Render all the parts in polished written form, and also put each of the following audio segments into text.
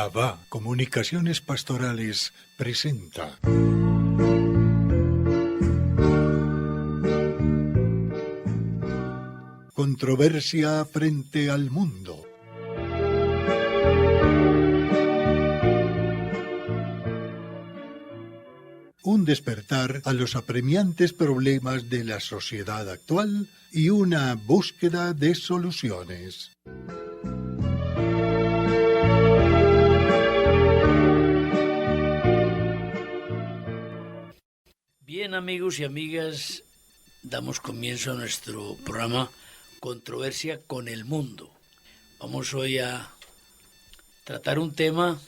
Abba Comunicaciones Pastorales presenta Controversia frente al mundo. Un despertar a los apremiantes problemas de la sociedad actual y una búsqueda de soluciones. Bien, amigos y amigas, damos comienzo a nuestro programa Controversia con el Mundo. Vamos hoy a tratar un tema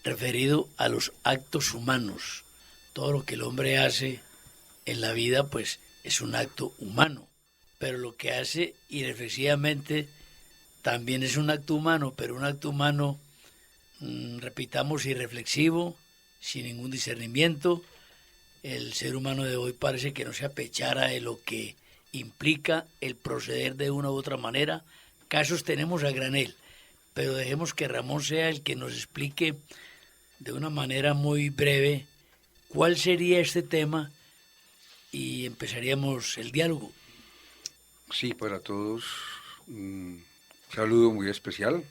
referido a los actos humanos. Todo lo que el hombre hace en la vida, pues, es un acto humano. Pero lo que hace irreflexivamente también es un acto humano, pero un acto humano, repitamos, irreflexivo, sin ningún discernimiento. El ser humano de hoy parece que no se apechara de lo que implica el proceder de una u otra manera. Casos tenemos a granel, pero dejemos que Ramón sea el que nos explique de una manera muy breve cuál sería este tema y empezaríamos el diálogo. Sí, para todos un saludo muy especial.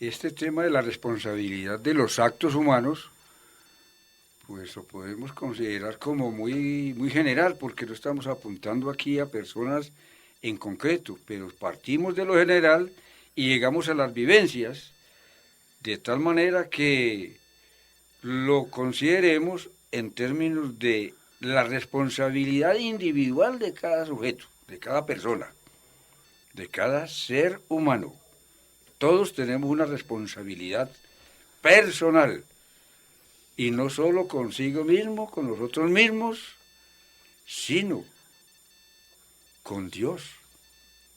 Este tema de la responsabilidad de los actos humanos, pues lo podemos considerar como muy general, porque no estamos apuntando aquí a personas en concreto, pero partimos de lo general y llegamos a las vivencias, de tal manera que lo consideremos en términos de la responsabilidad individual de cada sujeto, de cada persona, de cada ser humano. Todos tenemos una responsabilidad personal, y no solo consigo mismo, con nosotros mismos, sino con Dios,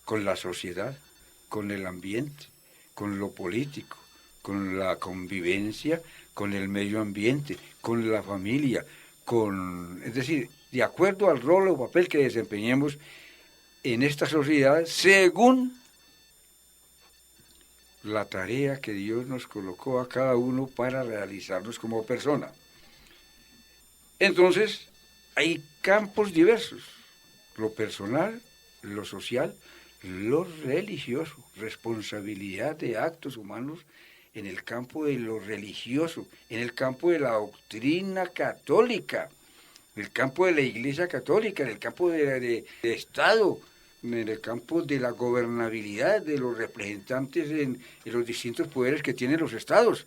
con la sociedad, con el ambiente, con lo político, con la convivencia, con el medio ambiente, con la familia, es decir, de acuerdo al rol o papel que desempeñemos en esta sociedad, según la tarea que Dios nos colocó a cada uno para realizarnos como persona. Entonces, hay campos diversos: lo personal, lo social, lo religioso, responsabilidad de actos humanos en el campo de lo religioso, en el campo de la doctrina católica, en el campo de la Iglesia Católica, en el campo de Estado, en el campo de la gobernabilidad de los representantes en los distintos poderes que tienen los estados,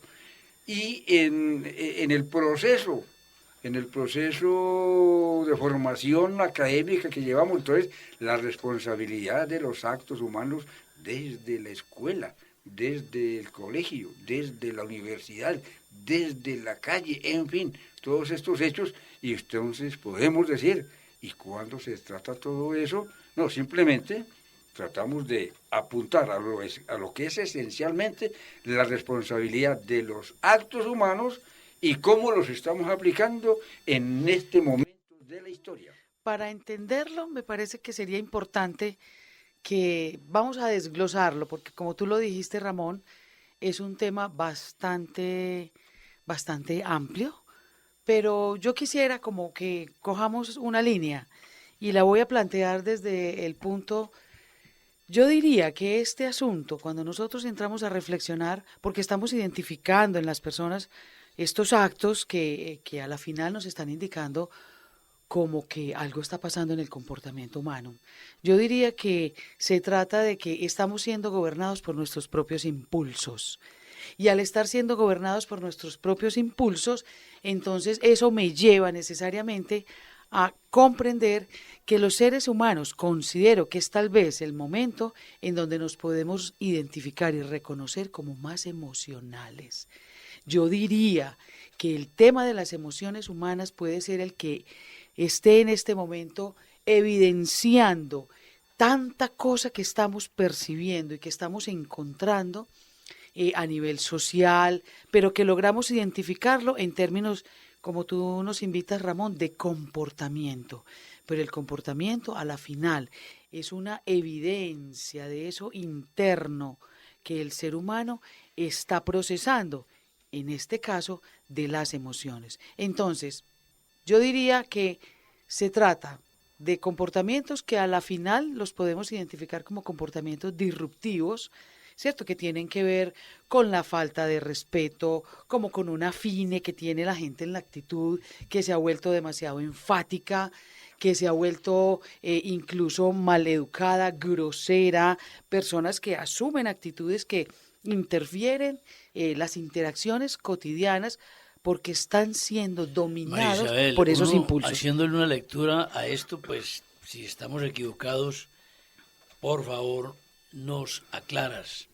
y en el proceso de formación académica que llevamos. Entonces, la responsabilidad de los actos humanos desde la escuela, desde el colegio, desde la universidad, desde la calle, en fin, todos estos hechos. Y entonces podemos decir, ¿y cuándo se trata todo eso? No, simplemente tratamos de apuntar a lo que es esencialmente la responsabilidad de los actos humanos y cómo los estamos aplicando en este momento de la historia. Para entenderlo, me parece que sería importante que vamos a desglosarlo, porque como tú lo dijiste, Ramón, es un tema bastante amplio, pero yo quisiera como que cojamos una línea y la voy a plantear desde el punto. Yo diría que este asunto, cuando nosotros entramos a reflexionar, porque estamos identificando en las personas estos actos que a la final nos están indicando como que algo está pasando en el comportamiento humano. Yo diría que se trata de que estamos siendo gobernados por nuestros propios impulsos. Y al estar siendo gobernados por nuestros propios impulsos, entonces eso me lleva necesariamente a comprender que los seres humanos, considero que es tal vez el momento en donde nos podemos identificar y reconocer como más emocionales. Yo diría que el tema de las emociones humanas puede ser el que esté en este momento evidenciando tanta cosa que estamos percibiendo y que estamos encontrando a nivel social, pero que logramos identificarlo en términos, como tú nos invitas, Ramón, de comportamiento. Pero el comportamiento a la final es una evidencia de eso interno que el ser humano está procesando en este caso, de las emociones. Entonces, yo diría que se trata de comportamientos que a la final los podemos identificar como comportamientos disruptivos, ¿cierto? Que tienen que ver con la falta de respeto, como con una fine que tiene la gente en la actitud, que se ha vuelto demasiado enfática, que se ha vuelto incluso maleducada, grosera, personas que asumen actitudes que interfieren las interacciones cotidianas porque están siendo dominados Marisabel, por esos uno, impulsos. haciéndole una lectura a esto, pues si estamos equivocados, por favor, nos aclaras.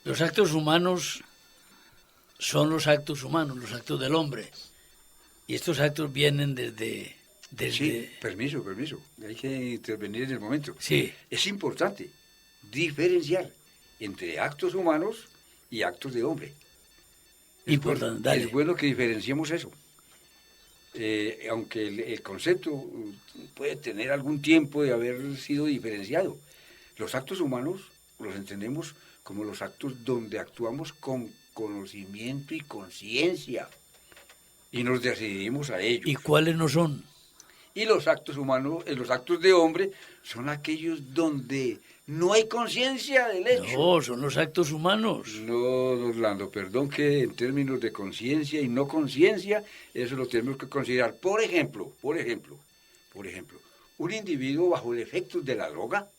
Los actos humanos son los actos humanos, los actos del hombre. Y estos actos vienen desde... Sí, permiso. Hay que intervenir en el momento. Sí. Es importante diferenciar entre actos humanos y actos de hombre. Importante, dale. Es bueno que diferenciemos eso. Aunque el concepto puede tener algún tiempo de haber sido diferenciado. Los actos humanos los entendemos como los actos donde actuamos con conocimiento y conciencia y nos decidimos a ellos. ¿Y cuáles no son? Y los actos humanos, los actos de hombre, son aquellos donde no hay conciencia del hecho. No, son los actos humanos. No, don Orlando, perdón que en términos de conciencia y no conciencia, eso lo tenemos que considerar. Por ejemplo, un individuo bajo los efectos de la droga,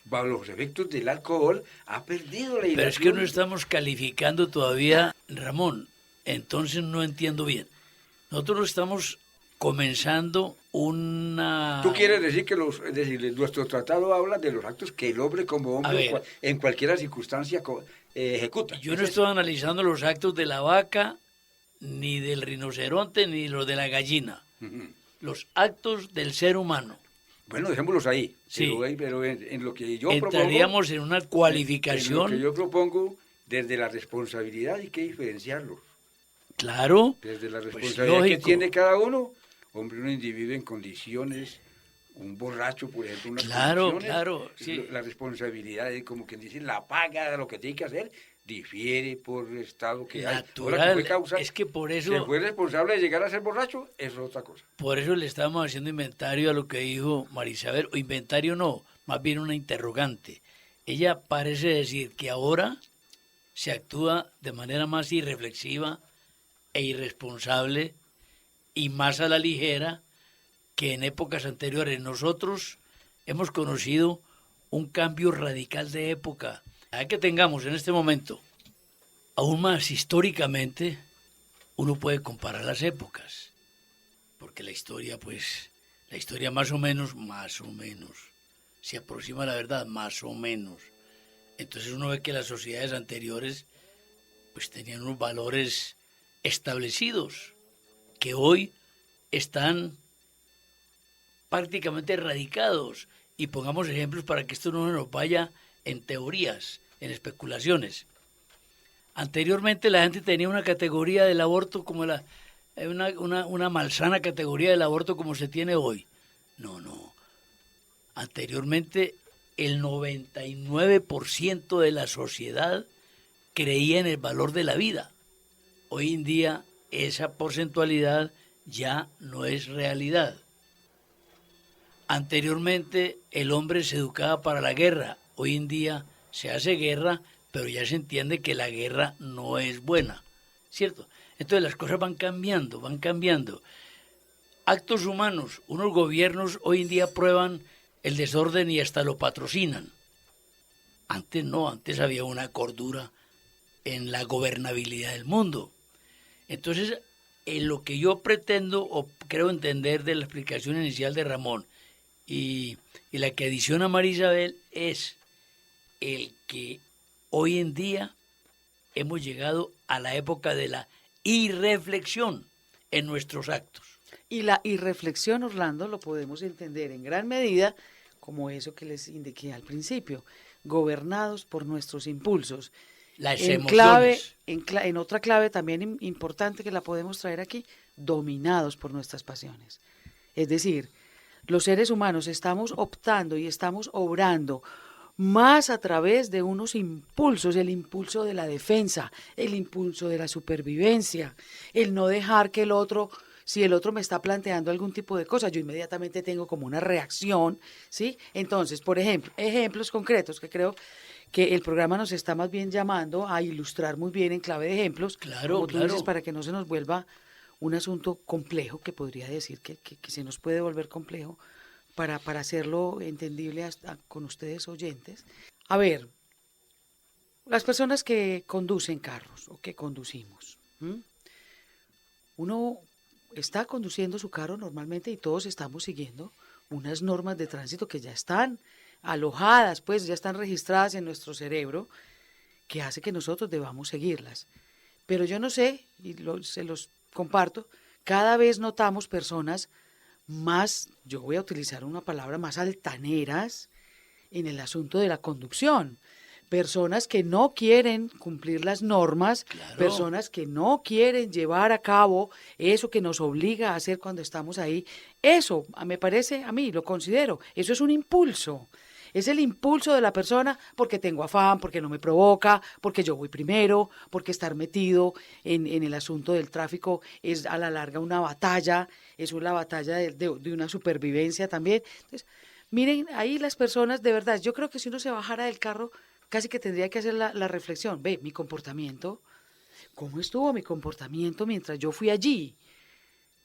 bajo los efectos del alcohol, ha perdido la Pero es que ilación. no estamos calificando todavía, Ramón, entonces no entiendo bien. Nosotros estamos comenzando una... Tú quieres decir que nuestro tratado habla de los actos que el hombre como hombre en cualquier circunstancia ejecuta. Yo no estoy analizando los actos de la vaca, ni del rinoceronte, ni los de la gallina. Uh-huh. Los actos del ser humano. Bueno, dejémoslos ahí. Sí. Pero en lo que yo entraríamos propongo... en una cualificación... En lo que yo propongo, desde la responsabilidad hay que diferenciarlos. Claro. Desde la pues responsabilidad que lógico. tiene cada uno. Hombre, un individuo en condiciones, un borracho, por ejemplo, unas condiciones. Claro, sí. La responsabilidad es como quien dice, la paga de lo que tiene que hacer, difiere por el estado que natural, hay. Ahora, que fue es que por eso... que fue responsable de llegar a ser borracho, eso es otra cosa. Por eso le estamos haciendo inventario a lo que dijo Marisabel, o inventario no, más bien una interrogante. Ella parece decir que ahora se actúa de manera más irreflexiva e irresponsable y más a la ligera que en épocas anteriores. Nosotros hemos conocido un cambio radical de época. Ya que tengamos en este momento, aún más históricamente, uno puede comparar las épocas, porque la historia más o menos, se aproxima a la verdad, más o menos. Entonces uno ve que las sociedades anteriores pues tenían unos valores establecidos que hoy están prácticamente erradicados. Y pongamos ejemplos para que esto no nos vaya en teorías, en especulaciones. Anteriormente la gente tenía una categoría del aborto como una malsana categoría del aborto como se tiene hoy. No. Anteriormente el 99% de la sociedad creía en el valor de la vida. Hoy en día esa porcentualidad ya no es realidad. Anteriormente el hombre se educaba para la guerra. Hoy en día se hace guerra, pero ya se entiende que la guerra no es buena, ¿cierto? Entonces las cosas van cambiando. Actos humanos, unos gobiernos hoy en día aprueban el desorden y hasta lo patrocinan. Antes no, antes había una cordura en la gobernabilidad del mundo. Entonces, en lo que yo pretendo o creo entender de la explicación inicial de Ramón y la que adiciona Marisabel es el que hoy en día hemos llegado a la época de la irreflexión en nuestros actos. Y la irreflexión, Orlando, lo podemos entender en gran medida como eso que les indiqué al principio, gobernados por nuestros impulsos. Las emociones. En otra clave también importante que la podemos traer aquí, dominados por nuestras pasiones. Es decir, los seres humanos estamos optando y estamos obrando más a través de unos impulsos, el impulso de la defensa, el impulso de la supervivencia, el no dejar que el otro, si el otro me está planteando algún tipo de cosa, yo inmediatamente tengo como una reacción, ¿sí? Entonces, por ejemplo, ejemplos concretos que creo que el programa nos está más bien llamando a ilustrar muy bien en clave de ejemplos, Claro, como tú claro. dices, para que no se nos vuelva un asunto complejo, que podría decir que se nos puede volver complejo, para hacerlo entendible hasta con ustedes oyentes. A ver, las personas que conducen carros o que conducimos, ¿m? Uno está conduciendo su carro normalmente y todos estamos siguiendo unas normas de tránsito que ya están alojadas, pues ya están registradas en nuestro cerebro, que hace que nosotros debamos seguirlas. Pero yo no sé, y se los comparto, cada vez notamos personas más, yo voy a utilizar una palabra, más altaneras en el asunto de la conducción. Personas que no quieren cumplir las normas, Claro. personas que no quieren llevar a cabo eso que nos obliga a hacer cuando estamos ahí. Eso, me parece, a mí lo considero, eso es un impulso. Es el impulso de la persona porque tengo afán, porque no me provoca, porque yo voy primero, porque estar metido en el asunto del tráfico es a la larga una batalla, es una batalla de una supervivencia también. Entonces, miren, ahí las personas, de verdad, yo creo que si uno se bajara del carro, casi que tendría que hacer la reflexión, ve, mi comportamiento, ¿cómo estuvo mi comportamiento mientras yo fui allí?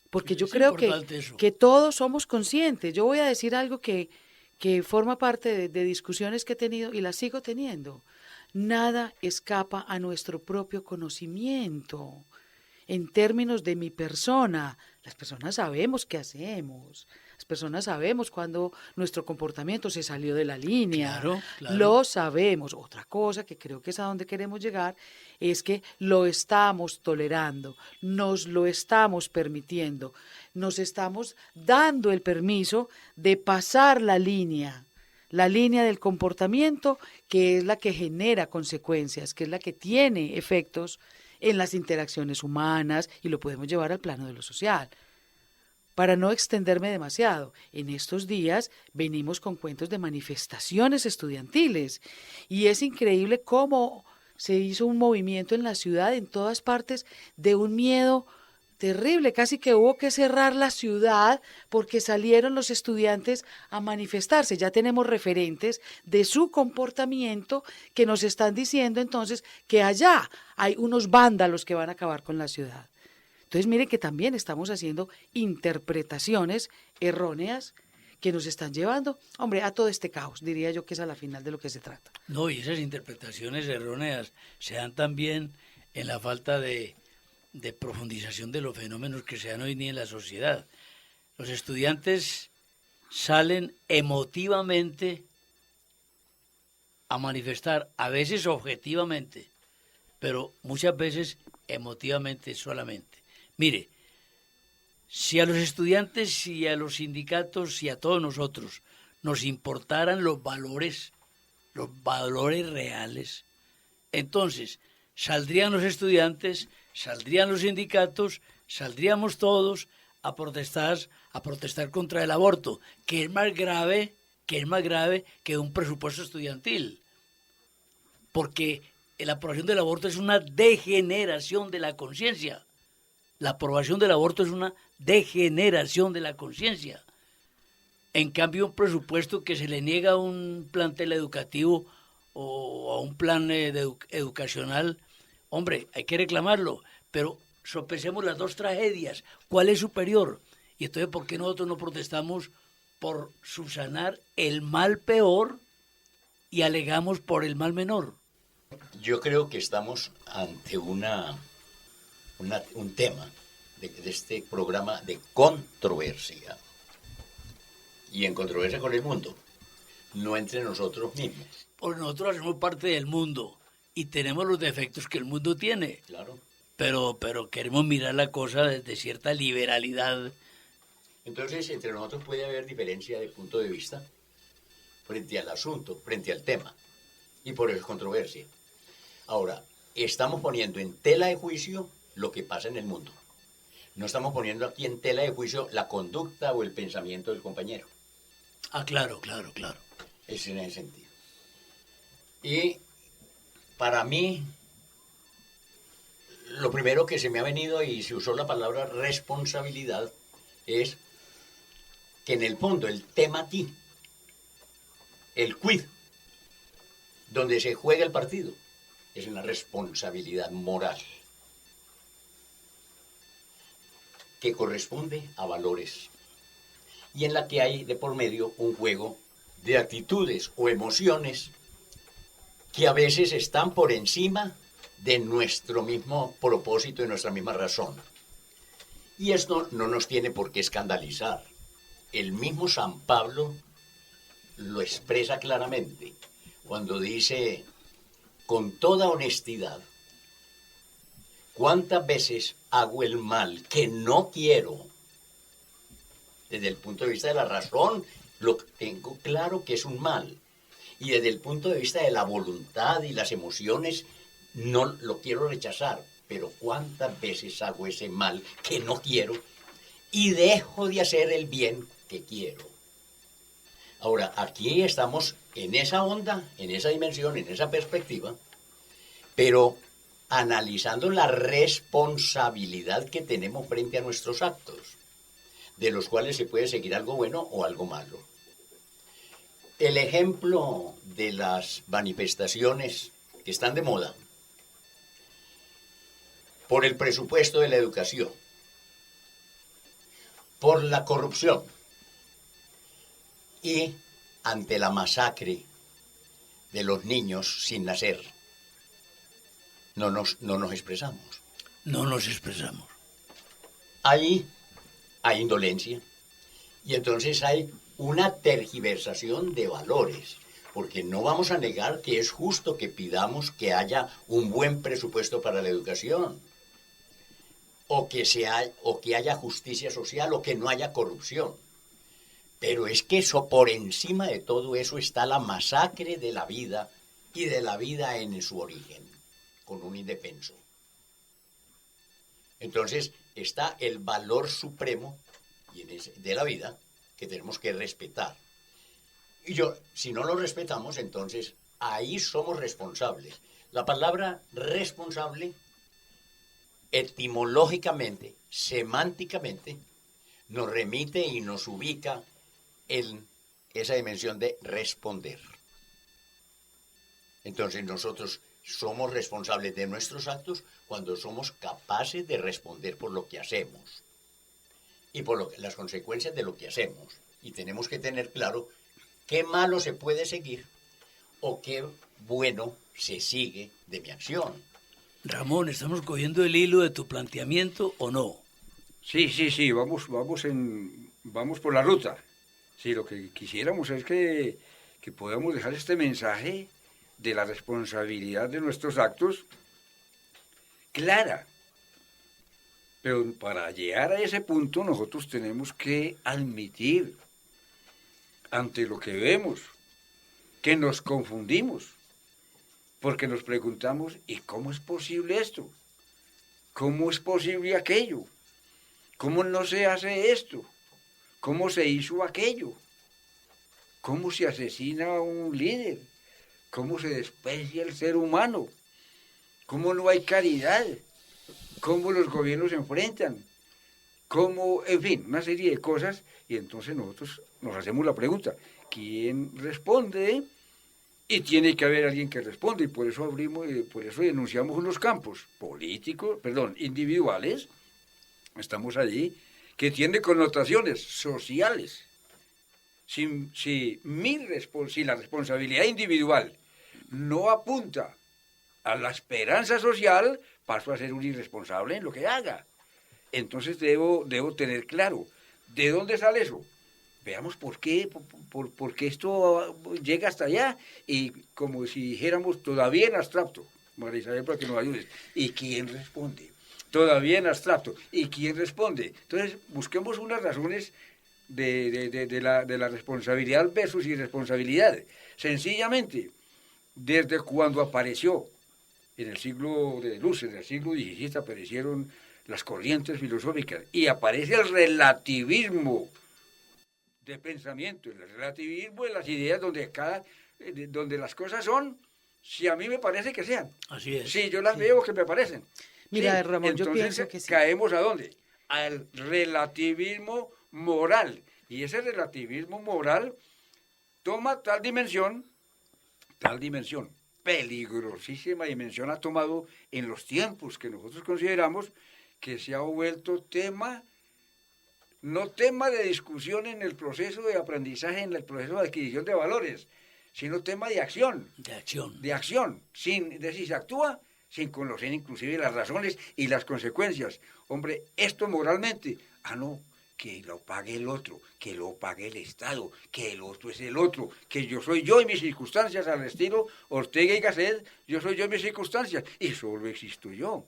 Porque yo Es creo importante eso. que todos somos conscientes. Yo voy a decir algo que forma parte de discusiones que he tenido y las sigo teniendo. Nada escapa a nuestro propio conocimiento. En términos de mi persona, las personas sabemos qué hacemos. Las personas sabemos cuando nuestro comportamiento se salió de la línea. Claro, claro. Lo sabemos. Otra cosa que creo que es a donde queremos llegar es que lo estamos tolerando, nos lo estamos permitiendo, nos estamos dando el permiso de pasar la línea del comportamiento, que es la que genera consecuencias, que es la que tiene efectos en las interacciones humanas y lo podemos llevar al plano de lo social. Para no extenderme demasiado, en estos días venimos con cuentos de manifestaciones estudiantiles y es increíble cómo se hizo un movimiento en la ciudad, en todas partes, de un miedo terrible, casi que hubo que cerrar la ciudad porque salieron los estudiantes a manifestarse. Ya tenemos referentes de su comportamiento que nos están diciendo entonces que allá hay unos vándalos que van a acabar con la ciudad. Entonces miren que también estamos haciendo interpretaciones erróneas que nos están llevando, hombre, a todo este caos, diría yo que es a la final de lo que se trata. No, y esas interpretaciones erróneas se dan también en la falta de profundización de los fenómenos que se dan hoy en día en la sociedad. Los estudiantes salen emotivamente a manifestar, a veces objetivamente, pero muchas veces emotivamente solamente. Mire, si a los estudiantes y a los sindicatos y a todos nosotros nos importaran los valores reales, entonces saldrían los estudiantes, saldrían los sindicatos, saldríamos todos a protestar contra el aborto, que es más grave que un presupuesto estudiantil, porque la aprobación del aborto es una degeneración de la conciencia. La aprobación del aborto es una degeneración de la conciencia. En cambio, un presupuesto que se le niega a un plantel educativo o a un plan educacional, hombre, hay que reclamarlo, pero sopesemos las dos tragedias. ¿Cuál es superior? Y entonces, ¿por qué nosotros no protestamos por subsanar el mal peor y alegamos por el mal menor? Yo creo que estamos ante un tema de este programa de controversia. Y en controversia con el mundo, no entre nosotros mismos. Porque nosotros hacemos parte del mundo y tenemos los defectos que el mundo tiene. Claro. Pero queremos mirar la cosa desde cierta liberalidad. Entonces, entre nosotros puede haber diferencia de punto de vista frente al asunto, frente al tema. Y por eso es controversia. Ahora, estamos poniendo en tela de juicio lo que pasa en el mundo. No estamos poniendo aquí en tela de juicio la conducta o el pensamiento del compañero. Ah, claro. Es en ese sentido. Y para mí, lo primero que se me ha venido y se usó la palabra responsabilidad es que en el fondo el tema aquí, el quid, donde se juega el partido, es en la responsabilidad moral, que corresponde a valores, y en la que hay de por medio un juego de actitudes o emociones que a veces están por encima de nuestro mismo propósito y nuestra misma razón. Y esto no nos tiene por qué escandalizar. El mismo San Pablo lo expresa claramente cuando dice, con toda honestidad, ¿cuántas veces hago el mal que no quiero? Desde el punto de vista de la razón, lo tengo claro que es un mal. Y desde el punto de vista de la voluntad y las emociones, no lo quiero rechazar. Pero ¿cuántas veces hago ese mal que no quiero y dejo de hacer el bien que quiero? Ahora, aquí estamos en esa onda, en esa dimensión, en esa perspectiva, pero analizando la responsabilidad que tenemos frente a nuestros actos, de los cuales se puede seguir algo bueno o algo malo. El ejemplo de las manifestaciones que están de moda por el presupuesto de la educación, por la corrupción y ante la masacre de los niños sin nacer, no nos expresamos. No nos expresamos. Ahí hay indolencia y entonces hay una tergiversación de valores, porque no vamos a negar que es justo que pidamos que haya un buen presupuesto para la educación, o que haya justicia social, o que no haya corrupción. Pero es que eso, por encima de todo eso está la masacre de la vida y de la vida en su origen, con un indefenso. Entonces está el valor supremo de la vida que tenemos que respetar. Y si no lo respetamos, entonces ahí somos responsables. La palabra responsable, etimológicamente, semánticamente, nos remite y nos ubica en esa dimensión de responder. Entonces nosotros somos responsables de nuestros actos cuando somos capaces de responder por lo que hacemos y por las consecuencias de lo que hacemos. Y tenemos que tener claro qué malo se puede seguir o qué bueno se sigue de mi acción. Ramón, ¿estamos cogiendo el hilo de tu planteamiento o no? Sí, vamos por la ruta. Sí, lo que quisiéramos es que podamos dejar este mensaje de la responsabilidad de nuestros actos clara. Pero para llegar a ese punto nosotros tenemos que admitir ante lo que vemos que nos confundimos, porque nos preguntamos, ¿y cómo es posible esto? ¿Cómo es posible aquello? ¿Cómo no se hace esto? ¿Cómo se hizo aquello? ¿Cómo se asesina a un líder? ¿Cómo se desprecia el ser humano? ¿Cómo no hay caridad? ¿Cómo los gobiernos se enfrentan? ¿Cómo? En fin, una serie de cosas. Y entonces nosotros nos hacemos la pregunta, ¿quién responde? Y tiene que haber alguien que responda. Y por eso por eso denunciamos unos campos políticos, individuales, estamos allí, que tienen connotaciones sociales. Si la responsabilidad individual no apunta a la esperanza social, paso a ser un irresponsable en lo que haga. Entonces debo tener claro, ¿de dónde sale eso? Veamos por qué esto llega hasta allá, y como si dijéramos todavía en abstracto, María Isabel, para que nos ayudes, ¿y quién responde? Todavía en abstracto, ¿y quién responde? Entonces busquemos unas razones de la responsabilidad versus irresponsabilidad. Sencillamente, desde cuando apareció en el siglo de luz, en el siglo XVI, aparecieron las corrientes filosóficas y aparece el relativismo de pensamiento, el relativismo de las ideas donde las cosas son si a mí me parece que sean. Así es. Si yo las veo que me parecen. Mira, Sí, Ramón, yo entonces pienso que sí. caemos ¿a dónde? Al relativismo moral. Y ese relativismo moral toma tal dimensión, peligrosísima dimensión ha tomado en los tiempos que nosotros consideramos que se ha vuelto tema, no tema de discusión en el proceso de aprendizaje, en el proceso de adquisición de valores, sino tema de acción. De acción, sin decir, se actúa sin conocer inclusive las razones y las consecuencias. Hombre, esto moralmente, no, que lo pague el otro, que lo pague el Estado, que el otro es el otro, que yo soy yo y mis circunstancias, al estilo Ortega y Gasset, yo soy yo y mis circunstancias, y solo existo yo.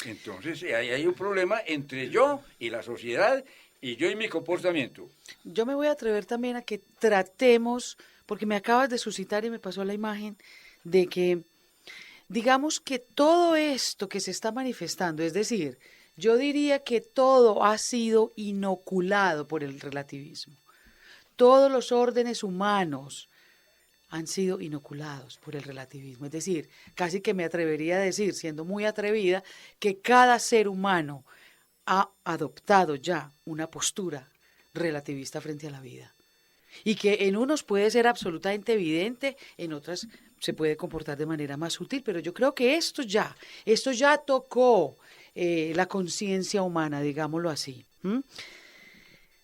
Entonces, ahí hay un problema entre yo y la sociedad, y yo y mi comportamiento. Yo me voy a atrever también a que tratemos, porque me acabas de suscitar y me pasó la imagen de que, digamos que todo esto que se está manifestando, es decir, yo diría que todo ha sido inoculado por el relativismo. Todos los órdenes humanos han sido inoculados por el relativismo. Es decir, casi que me atrevería a decir, siendo muy atrevida, que cada ser humano ha adoptado ya una postura relativista frente a la vida. Y que en unos puede ser absolutamente evidente, en otras se puede comportar de manera más sutil, pero yo creo que esto ya tocó la conciencia humana, digámoslo así.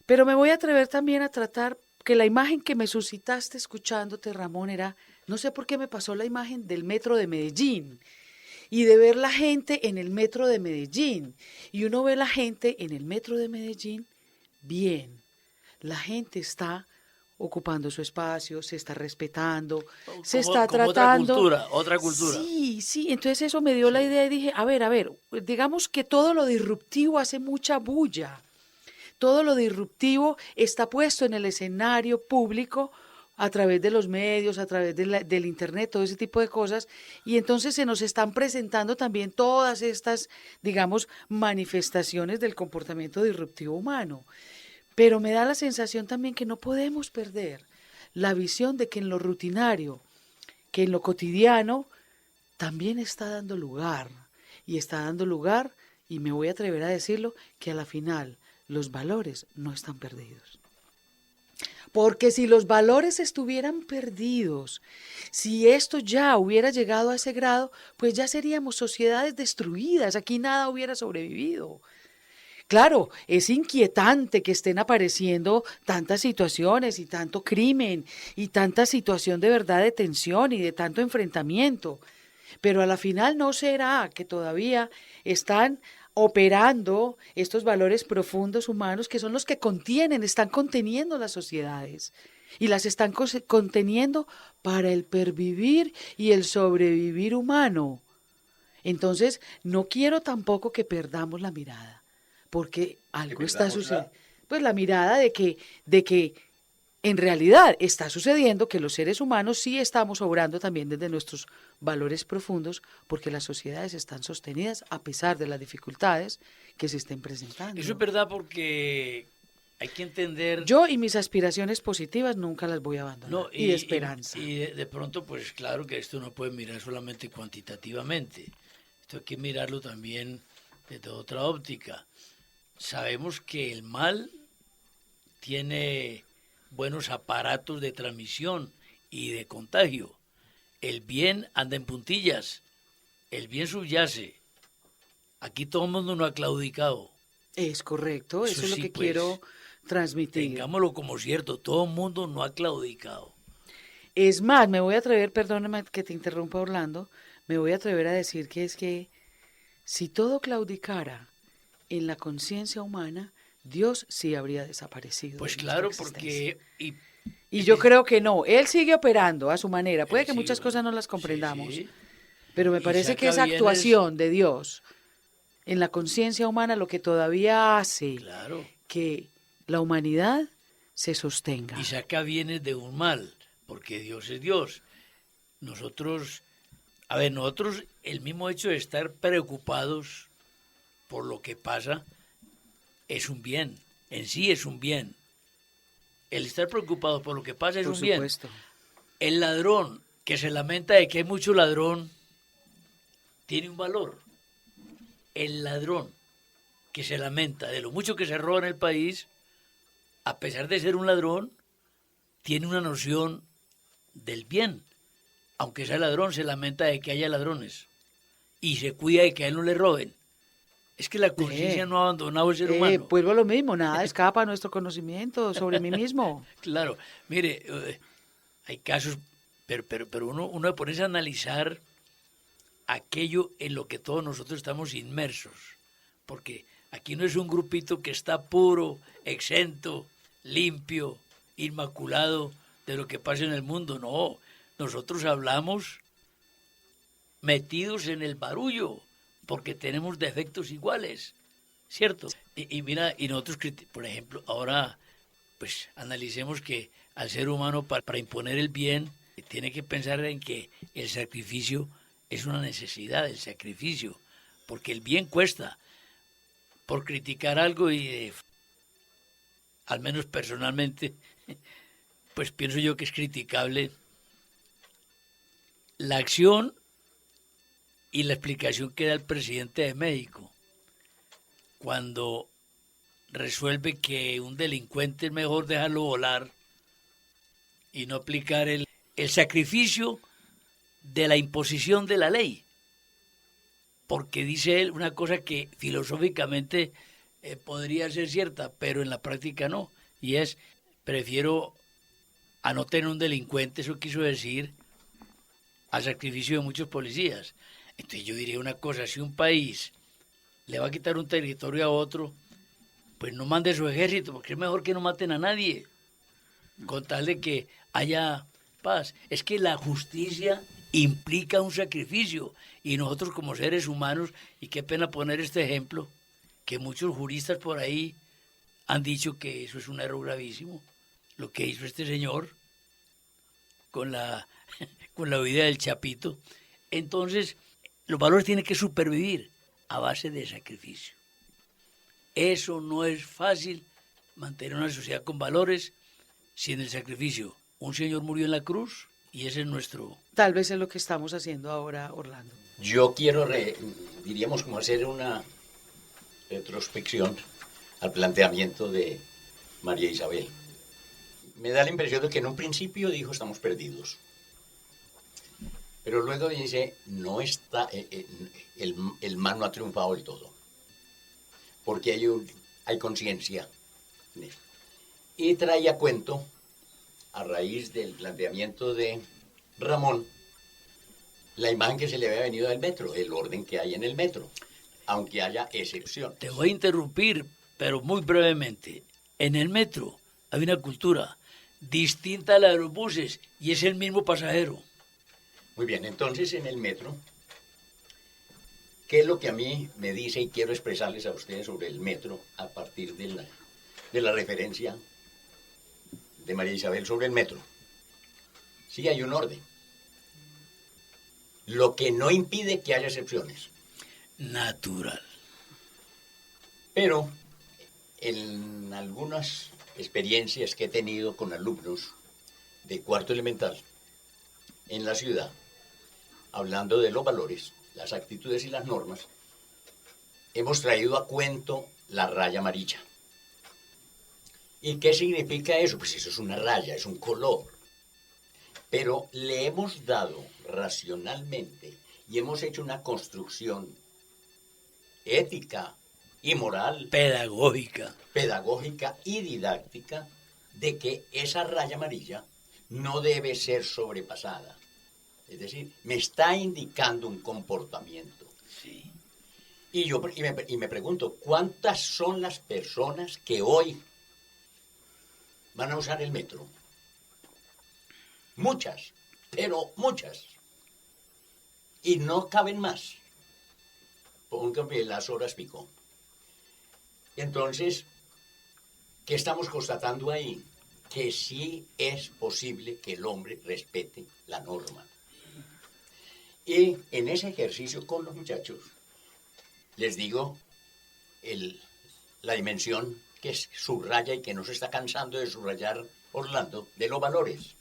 Pero me voy a atrever también a tratar, que la imagen que me suscitaste escuchándote, Ramón, era, no sé por qué me pasó la imagen del metro de Medellín, y de ver la gente en el metro de Medellín. Y uno ve la gente en el metro de Medellín bien. La gente está ocupando su espacio, se está respetando, se está tratando. Otra cultura. Sí, entonces eso me dio la idea y dije, a ver, digamos que todo lo disruptivo hace mucha bulla. Todo lo disruptivo está puesto en el escenario público a través de los medios, a través del internet, todo ese tipo de cosas, y entonces se nos están presentando también todas estas, digamos, manifestaciones del comportamiento disruptivo humano. Pero me da la sensación también que no podemos perder la visión de que en lo rutinario, que en lo cotidiano, también está dando lugar, y me voy a atrever a decirlo, que a la final los valores no están perdidos. Porque si los valores estuvieran perdidos, si esto ya hubiera llegado a ese grado, pues ya seríamos sociedades destruidas, aquí nada hubiera sobrevivido. Claro, es inquietante que estén apareciendo tantas situaciones y tanto crimen y tanta situación de verdad de tensión y de tanto enfrentamiento, pero a la final no será que todavía están operando estos valores profundos humanos que son los que están conteniendo las sociedades y las están conteniendo para el pervivir y el sobrevivir humano. Entonces, no quiero tampoco que perdamos la mirada, porque algo está sucediendo. Pues la mirada de que en realidad está sucediendo que los seres humanos sí estamos obrando también desde nuestros valores profundos, porque las sociedades están sostenidas a pesar de las dificultades que se estén presentando. Eso es verdad, porque hay que entender... Yo y mis aspiraciones positivas nunca las voy a abandonar, y de esperanza. Y de pronto, pues claro que esto no puede mirar solamente cuantitativamente, esto hay que mirarlo también desde otra óptica. Sabemos que el mal tiene buenos aparatos de transmisión y de contagio. El bien anda en puntillas, el bien subyace. Aquí todo el mundo no ha claudicado. Es correcto, eso es lo sí, que pues, quiero transmitir. Tengámoslo como cierto, todo el mundo no ha claudicado. Es más, me voy a atrever, perdóname que te interrumpa, Orlando, me voy a atrever a decir que es que si todo claudicara en la conciencia humana, Dios sí habría desaparecido. Pues claro, porque... Y yo creo que no, Él sigue operando a su manera, puede que muchas cosas no las comprendamos, sí. Pero me parece que esa actuación de Dios en la conciencia humana lo que todavía hace que la humanidad se sostenga. Y saca bienes de un mal, porque Dios es Dios. Nosotros, el mismo hecho de estar preocupados por lo que pasa es un bien, en sí es un bien. El estar preocupado por lo que pasa es un bien. El ladrón que se lamenta de que hay mucho ladrón, tiene un valor. El ladrón que se lamenta de lo mucho que se roba en el país, a pesar de ser un ladrón, tiene una noción del bien. Aunque sea ladrón, se lamenta de que haya ladrones y se cuida de que a él no le roben. Es que la conciencia no ha abandonado al ser humano. Vuelvo a lo mismo, nada escapa a nuestro conocimiento sobre mí mismo. Claro, mire, hay casos, pero uno de ponerse a analizar aquello en lo que todos nosotros estamos inmersos, porque aquí no es un grupito que está puro, exento, limpio, inmaculado de lo que pasa en el mundo, no, nosotros hablamos metidos en el barullo, porque tenemos defectos iguales, ¿cierto? Y mira, y nosotros, por ejemplo, ahora, pues analicemos que al ser humano para imponer el bien, tiene que pensar en que el sacrificio es una necesidad, el sacrificio, porque el bien cuesta. Por criticar algo y, al menos personalmente, pues pienso yo que es criticable la acción y la explicación que da el presidente de México cuando resuelve que un delincuente es mejor dejarlo volar y no aplicar el sacrificio de la imposición de la ley. Porque dice él una cosa que filosóficamente podría ser cierta, pero en la práctica no. Y es, prefiero a no tener un delincuente, eso quiso decir, al sacrificio de muchos policías. Entonces yo diría una cosa, si un país le va a quitar un territorio a otro, pues no mande su ejército, porque es mejor que no maten a nadie, con tal de que haya paz. Es que la justicia implica un sacrificio, y nosotros como seres humanos, y qué pena poner este ejemplo, que muchos juristas por ahí han dicho que eso es un error gravísimo, lo que hizo este señor con la vida del Chapito. Entonces, los valores tienen que supervivir a base de sacrificio. Eso no es fácil, mantener una sociedad con valores sin el sacrificio. Un señor murió en la cruz y ese es nuestro... Tal vez es lo que estamos haciendo ahora, Orlando. Yo quiero, diríamos, como hacer una retrospección al planteamiento de María Isabel. Me da la impresión de que en un principio dijo estamos perdidos. Pero luego dice, no está, el mal no ha triunfado del todo. Porque hay conciencia en esto. Y trae a cuento, a raíz del planteamiento de Ramón, la imagen que se le había venido del metro, el orden que hay en el metro, aunque haya excepciones. Te voy a interrumpir, pero muy brevemente. En el metro hay una cultura distinta a la de los buses y es el mismo pasajero. Muy bien, entonces en el metro, ¿qué es lo que a mí me dice y quiero expresarles a ustedes sobre el metro a partir de la referencia de María Isabel sobre el metro? Sí, hay un orden. Lo que no impide que haya excepciones. Natural. Pero en algunas experiencias que he tenido con alumnos de cuarto elemental en la ciudad, hablando de los valores, las actitudes y las normas, hemos traído a cuento la raya amarilla. ¿Y qué significa eso? Pues eso es una raya, es un color. Pero le hemos dado racionalmente y hemos hecho una construcción ética y moral, pedagógica y didáctica de que esa raya amarilla no debe ser sobrepasada. Es decir, me está indicando un comportamiento. Sí. Y me pregunto, ¿cuántas son las personas que hoy van a usar el metro? Muchas, pero muchas. Y no caben más. Pónganme las horas pico. Entonces, ¿qué estamos constatando ahí? Que sí es posible que el hombre respete la norma. Y en ese ejercicio con los muchachos, les digo la dimensión que subraya y que no se está cansando de subrayar Orlando, de los valores.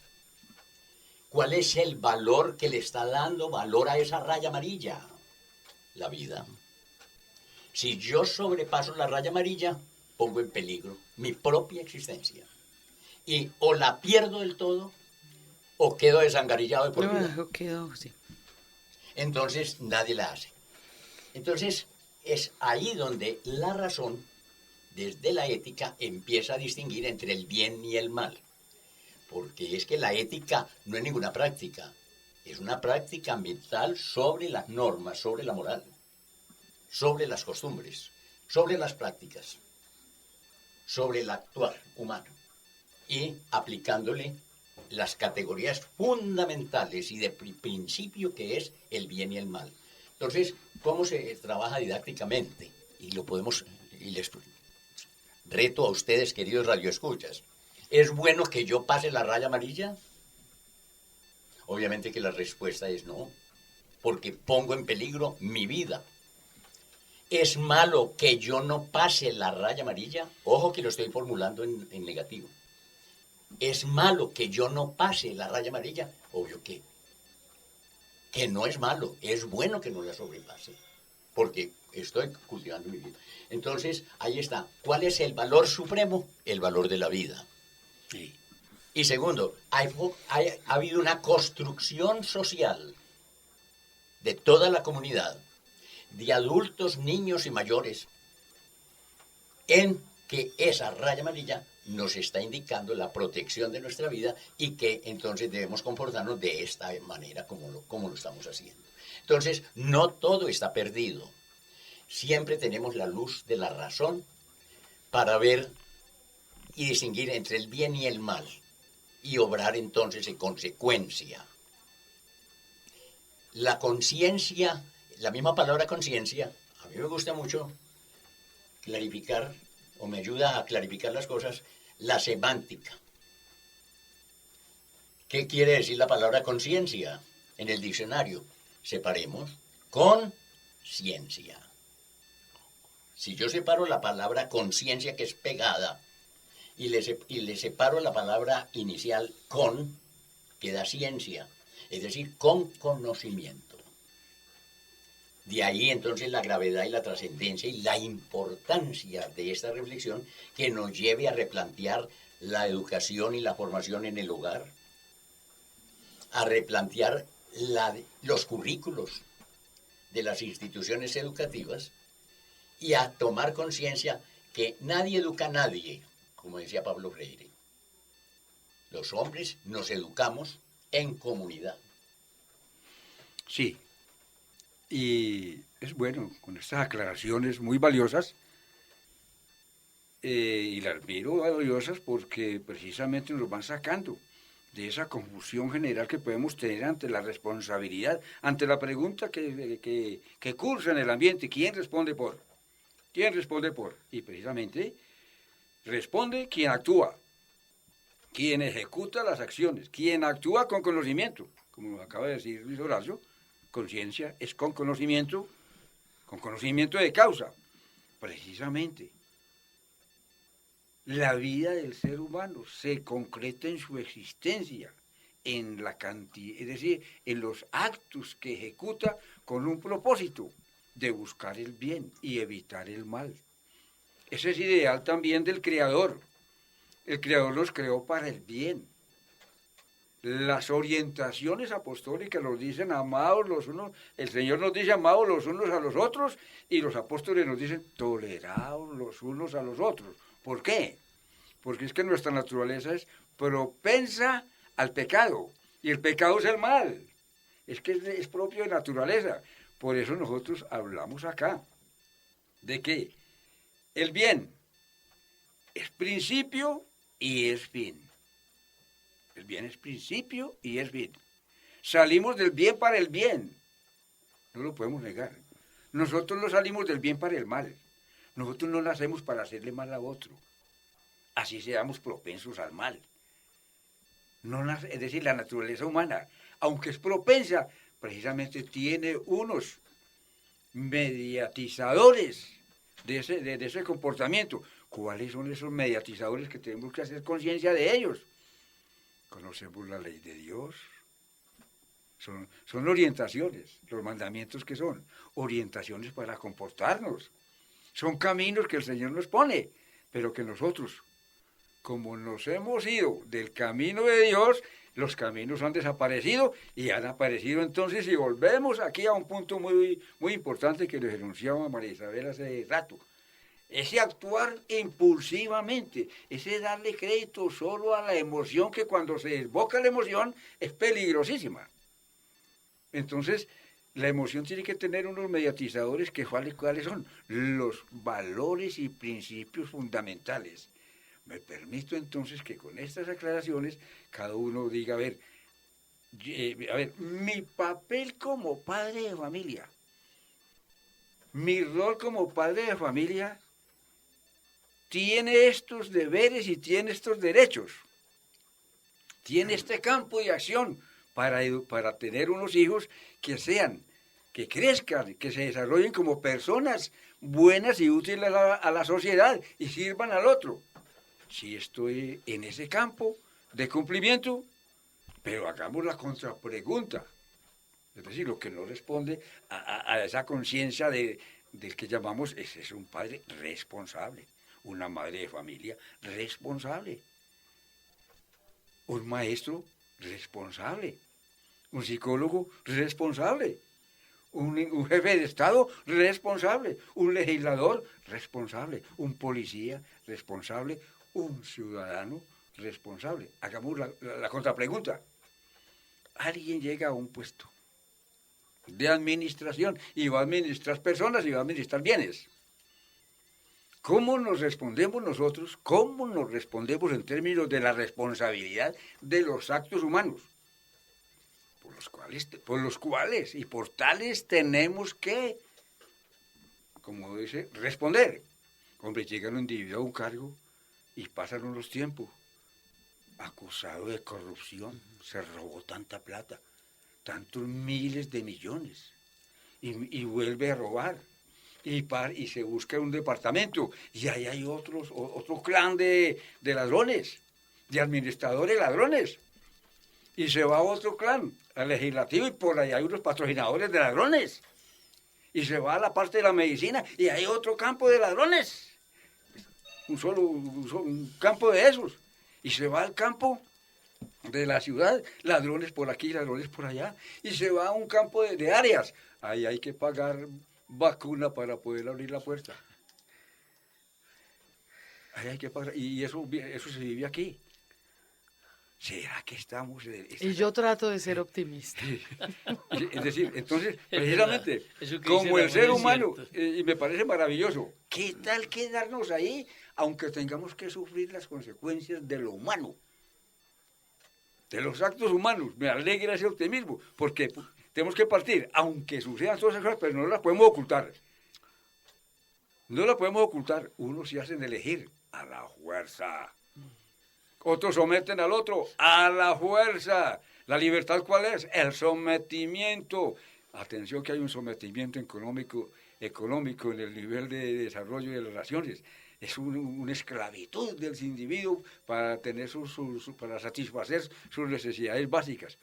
¿Cuál es el valor que le está dando valor a esa raya amarilla? La vida. Si yo sobrepaso la raya amarilla, pongo en peligro mi propia existencia. Y o la pierdo del todo, o quedo desangarillado de por vida. Quedó, sí. Entonces nadie la hace. Entonces es ahí donde la razón, desde la ética, empieza a distinguir entre el bien y el mal. Porque es que la ética no es ninguna práctica, es una práctica ambiental sobre las normas, sobre la moral, sobre las costumbres, sobre las prácticas, sobre el actuar humano y aplicándole las categorías fundamentales y de principio que es el bien y el mal. Entonces, ¿cómo se trabaja didácticamente? Y lo podemos, y les reto a ustedes, queridos radioescuchas. ¿Es bueno que yo pase la raya amarilla? Obviamente que la respuesta es no, porque pongo en peligro mi vida. ¿Es malo que yo no pase la raya amarilla? Ojo que lo estoy formulando en negativo. ¿Es malo que yo no pase la raya amarilla? Obvio que no es malo, es bueno que no la sobrepase, porque estoy cultivando mi vida. Entonces, ahí está. ¿Cuál es el valor supremo? El valor de la vida. Sí. Y segundo, ha habido una construcción social de toda la comunidad, de adultos, niños y mayores, en que esa raya amarilla nos está indicando la protección de nuestra vida y que entonces debemos comportarnos de esta manera como lo estamos haciendo. Entonces, no todo está perdido. Siempre tenemos la luz de la razón para ver y distinguir entre el bien y el mal y obrar entonces en consecuencia. La conciencia, la misma palabra conciencia, a mí me gusta mucho clarificar, o me ayuda a clarificar las cosas, la semántica. ¿Qué quiere decir la palabra conciencia? En el diccionario, separemos conciencia. Si yo separo la palabra conciencia, que es pegada, y le separo la palabra inicial con, queda ciencia, es decir, con conocimiento. De ahí entonces la gravedad y la trascendencia y la importancia de esta reflexión que nos lleve a replantear la educación y la formación en el hogar, a replantear los currículos de las instituciones educativas y a tomar conciencia que nadie educa a nadie, como decía Pablo Freire. Los hombres nos educamos en comunidad. Sí, y es bueno, con estas aclaraciones muy valiosas, y las miro valiosas porque precisamente nos van sacando de esa confusión general que podemos tener ante la responsabilidad, ante la pregunta que cursa en el ambiente, ¿quién responde por? ¿Quién responde por? Y precisamente responde quien actúa, quien ejecuta las acciones, quien actúa con conocimiento, como acaba de decir Luis Horacio. Conciencia es con conocimiento de causa. Precisamente, la vida del ser humano se concreta en su existencia, en la cantidad, es decir, en los actos que ejecuta con un propósito de buscar el bien y evitar el mal. Ese es ideal también del Creador. El Creador nos creó para el bien. Las orientaciones apostólicas nos dicen amados los unos, el Señor nos dice amados los unos a los otros y los apóstoles nos dicen tolerados los unos a los otros. ¿Por qué? Porque es que nuestra naturaleza es propensa al pecado y el pecado es el mal. Es que es propio de naturaleza. Por eso nosotros hablamos acá de que el bien es principio y es fin. El bien es principio y es fin. Salimos del bien para el bien. No lo podemos negar. Nosotros no salimos del bien para el mal. Nosotros no nacemos para hacerle mal a otro. Así seamos propensos al mal. Es decir, la naturaleza humana, aunque es propensa, precisamente tiene unos mediatizadores de ese comportamiento. ¿Cuáles son esos mediatizadores que tenemos que hacer conciencia de ellos? Conocemos la ley de Dios, son orientaciones. Los mandamientos, ¿qué son? Orientaciones para comportarnos. Son caminos que el Señor nos pone, pero que nosotros, como nos hemos ido del camino de Dios, los caminos han desaparecido y han aparecido entonces, y volvemos aquí a un punto muy, muy importante que les enunciaba María Isabel hace rato. Ese actuar impulsivamente, ese darle crédito solo a la emoción, que cuando se desboca la emoción es peligrosísima. Entonces, la emoción tiene que tener unos mediatizadores que cuáles son los valores y principios fundamentales. Me permito entonces que con estas aclaraciones cada uno diga, a ver, mi papel como padre de familia, mi rol como padre de familia tiene estos deberes y tiene estos derechos, tiene este campo de acción para tener unos hijos que crezcan, que se desarrollen como personas buenas y útiles a la sociedad y sirvan al otro. Si estoy en ese campo de cumplimiento, pero hagamos la contrapregunta, es decir, lo que no responde a esa conciencia del que llamamos, es un padre responsable, una madre de familia responsable, un maestro responsable, un psicólogo responsable, un jefe de Estado responsable, un legislador responsable, un policía responsable, un ciudadano responsable. Hagamos la contrapregunta. Alguien llega a un puesto de administración y va a administrar personas y va a administrar bienes. ¿Cómo nos respondemos nosotros? ¿Cómo nos respondemos en términos de la responsabilidad de los actos humanos? Por los cuales y por tales tenemos que, como dice, responder. Hombre, llega un individuo a un cargo y pasan unos tiempos acusado de corrupción, se robó tanta plata, tantos miles de millones, y vuelve a robar. Y se busca un departamento, y ahí hay otro clan de ladrones, de administradores ladrones, y se va a otro clan, al legislativo, y por ahí hay unos patrocinadores de ladrones, y se va a la parte de la medicina, y hay otro campo de ladrones, un campo de esos, y se va al campo de la ciudad, ladrones por aquí, ladrones por allá, y se va a un campo de áreas, ahí hay que pagar vacuna para poder abrir la puerta. Ahí hay que pagar, y eso se vive aquí. ¿Será que estamos...? Y yo trato de ser optimista. Es decir, entonces, precisamente, como el ser humano, y me parece maravilloso, ¿qué tal quedarnos ahí, aunque tengamos que sufrir las consecuencias de lo humano? De los actos humanos. Me alegra ese optimismo, porque tenemos que partir, aunque sucedan todas esas cosas, pero no las podemos ocultar. No las podemos ocultar. Unos se hacen elegir a la fuerza. Otros someten al otro a la fuerza. ¿La libertad cuál es? El sometimiento. Atención que hay un sometimiento económico en el nivel de desarrollo de las naciones. Es una esclavitud del individuo para tener para satisfacer sus necesidades básicas.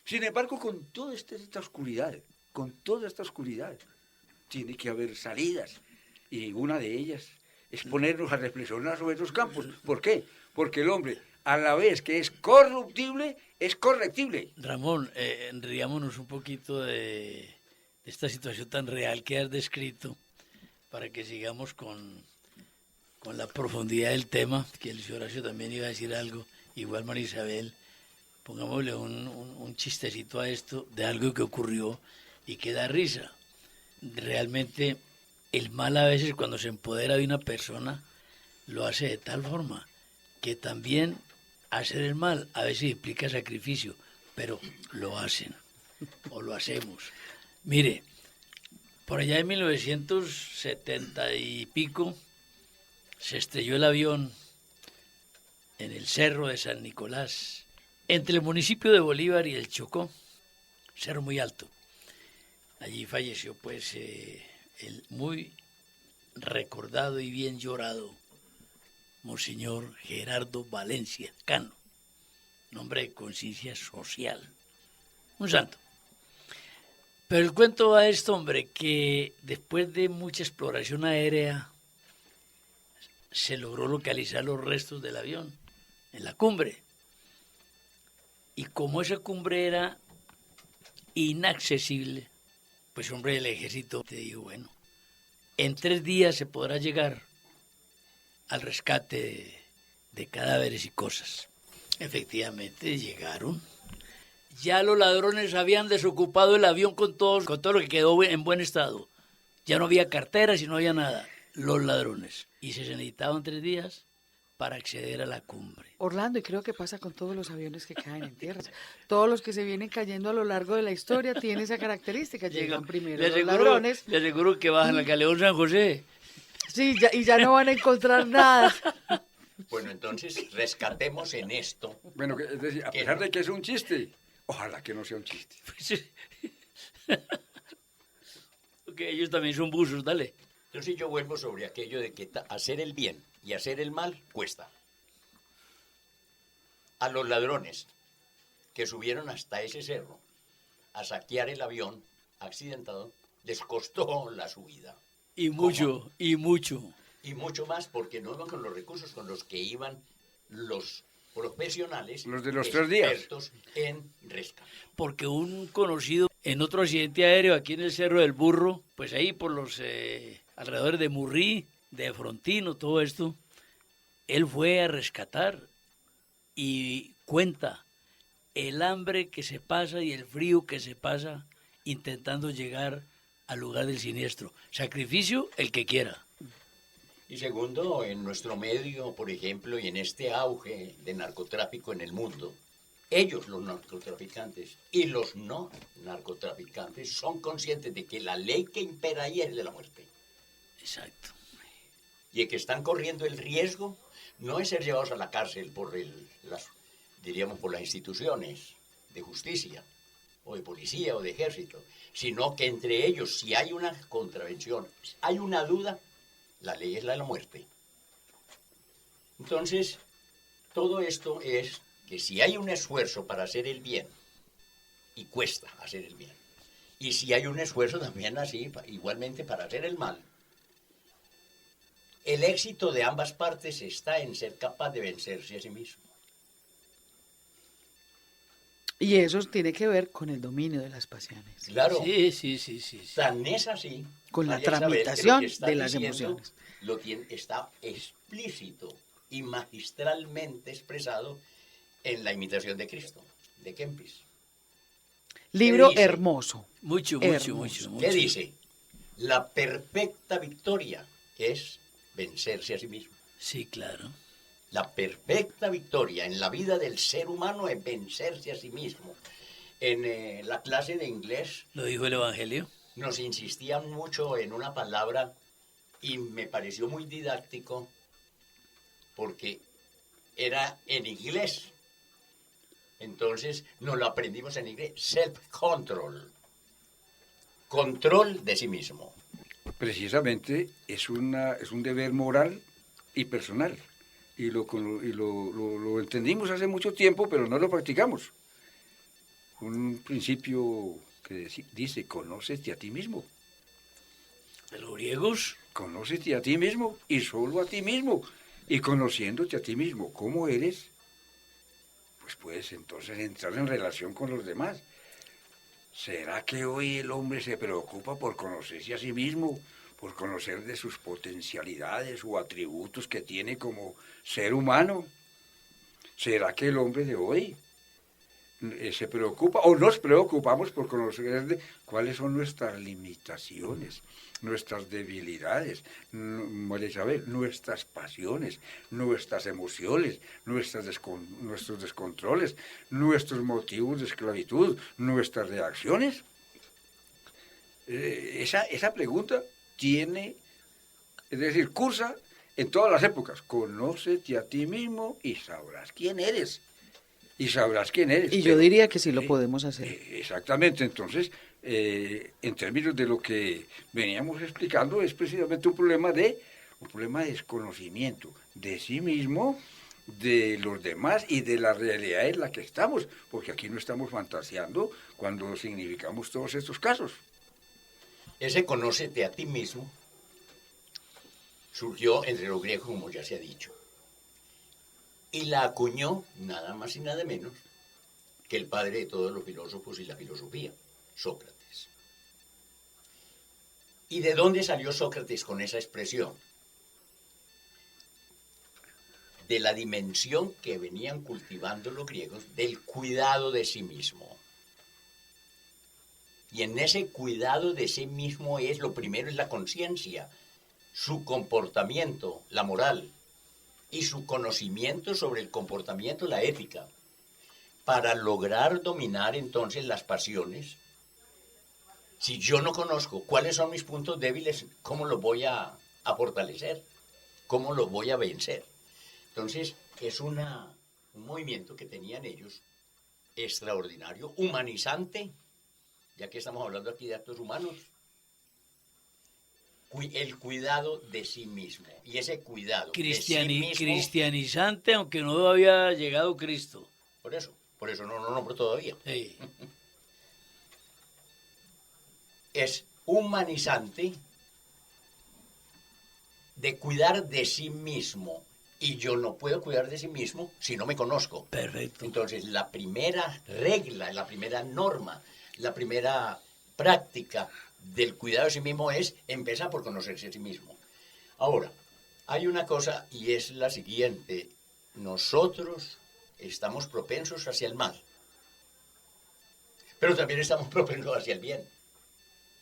Sin embargo, con toda esta oscuridad, tiene que haber salidas. Y una de ellas es ponernos a reflexionar sobre esos campos. ¿Por qué? Porque el hombre, a la vez que es corruptible, es correctible. Ramón, riámonos un poquito de esta situación tan real que has descrito, para que sigamos con la profundidad del tema, que el señor Horacio también iba a decir algo, igual María Isabel. Pongámosle un chistecito a esto de algo que ocurrió y que da risa. Realmente el mal a veces, cuando se empodera de una persona, lo hace de tal forma que también hacer el mal a veces implica sacrificio, pero lo hacen o lo hacemos. Mire, por allá en 1970 y pico se estrelló el avión en el cerro de San Nicolás, entre el municipio de Bolívar y el Chocó, cerro muy alto. Allí falleció pues el muy recordado y bien llorado Monseñor Gerardo Valencia Cano, un hombre de conciencia social, un santo. Pero el cuento va a esto, hombre, que después de mucha exploración aérea se logró localizar los restos del avión en la cumbre. Y como esa cumbre era inaccesible, pues hombre del ejército te digo, bueno, en 3 días se podrá llegar al rescate de cadáveres y cosas. Efectivamente llegaron. Ya los ladrones habían desocupado el avión con todo lo que quedó en buen estado. Ya no había carteras y no había nada. Los ladrones. Y se necesitaban 3 días para acceder a la cumbre. Orlando, y creo que pasa con todos los aviones que caen en tierra. Todos los que se vienen cayendo a lo largo de la historia tienen esa característica. Llegan primero los ladrones. Le aseguro que bajan al Galeón San José. Sí, y ya no van a encontrar nada. Bueno, entonces rescatemos en esto. Bueno, es decir, a pesar de que es un chiste, ojalá que no sea un chiste. Porque ellos también son buzos, dale. Entonces yo vuelvo sobre aquello de que hacer el bien y hacer el mal cuesta. A los ladrones que subieron hasta ese cerro a saquear el avión accidentado, les costó la subida. Y mucho, ¿Cómo? y mucho. Y mucho más porque no iban con los recursos con los que iban los profesionales, Los de los 3 días. expertos en rescate. Porque un conocido en otro accidente aéreo aquí en el Cerro del Burro, pues ahí por los alrededores de Murrí, de Frontino, todo esto, él fue a rescatar y cuenta el hambre que se pasa y el frío que se pasa intentando llegar al lugar del siniestro. Sacrificio el que quiera. Y segundo, en nuestro medio, por ejemplo, y en este auge de narcotráfico en el mundo, ellos, los narcotraficantes y los no narcotraficantes, son conscientes de que la ley que impera ahí es de la muerte. Exacto. Y que están corriendo el riesgo no es ser llevados a la cárcel por diríamos, por las instituciones de justicia, o de policía, o de ejército, sino que entre ellos, si hay una contravención, si hay una duda, la ley es la de la muerte. Entonces, todo esto es que si hay un esfuerzo para hacer el bien, y cuesta hacer el bien, y si hay un esfuerzo también así, igualmente para hacer el mal, el éxito de ambas partes está en ser capaz de vencerse a sí mismo. Y eso tiene que ver con el dominio de las pasiones. Claro. Sí. Tan es así. Con la María Isabel, tramitación que lo que está de las diciendo emociones. Está explícito y magistralmente expresado en la imitación de Cristo, de Kempis. Libro dice? hermoso. Mucho. ¿Qué dice? La perfecta victoria es vencerse a sí mismo. Sí, claro. La perfecta victoria en la vida del ser humano es vencerse a sí mismo. En la clase de inglés Lo dijo el Evangelio. nos insistían mucho en una palabra y me pareció muy didáctico porque era en inglés. Entonces nos lo aprendimos en inglés. Self-control. Control de sí mismo. Precisamente es un deber moral y personal. Y lo entendimos hace mucho tiempo, pero no lo practicamos. Un principio que dice, conócete a ti mismo. De los griegos. Conócete a ti mismo y solo a ti mismo. Y conociéndote a ti mismo, ¿cómo eres? Pues puedes entonces entrar en relación con los demás. ¿Será que hoy el hombre se preocupa por conocerse a sí mismo, por conocer de sus potencialidades o atributos que tiene como ser humano? ¿Será que el hombre de hoy se preocupa o nos preocupamos por conocer cuáles son nuestras limitaciones, nuestras debilidades, María Isabel, nuestras pasiones, nuestras emociones, nuestros descontroles, nuestros motivos de esclavitud, nuestras reacciones? Esa pregunta tiene, es decir, cursa en todas las épocas. Conócete a ti mismo y sabrás quién eres. Y sabrás quién eres. Y yo diría que sí lo podemos hacer. Exactamente. Entonces, en términos de lo que veníamos explicando, es precisamente un problema de desconocimiento de sí mismo, de los demás y de la realidad en la que estamos, porque aquí no estamos fantaseando cuando significamos todos estos casos. Ese conócete a ti mismo surgió entre los griegos, como ya se ha dicho, y la acuñó nada más y nada menos que el padre de todos los filósofos y la filosofía, Sócrates. ¿Y de dónde salió Sócrates con esa expresión? De la dimensión que venían cultivando los griegos del cuidado de sí mismo. Y en ese cuidado de sí mismo lo primero es la conciencia, su comportamiento, la moral, y su conocimiento sobre el comportamiento, la ética, para lograr dominar entonces las pasiones. Si yo no conozco cuáles son mis puntos débiles, ¿cómo los voy a fortalecer? ¿Cómo los voy a vencer? Entonces, es un movimiento que tenían ellos extraordinario, humanizante, ya que estamos hablando aquí de actos humanos, el cuidado de sí mismo. Y ese cuidado de sí mismo... Cristianizante, aunque no había llegado Cristo. Por eso no lo nombro todavía. Sí. Es humanizante de cuidar de sí mismo. Y yo no puedo cuidar de sí mismo si no me conozco. Perfecto. Entonces, la primera regla, la primera norma, la primera práctica del cuidado de sí mismo es empezar por conocerse a sí mismo. Ahora, hay una cosa y es la siguiente. Nosotros estamos propensos hacia el mal, pero también estamos propensos hacia el bien.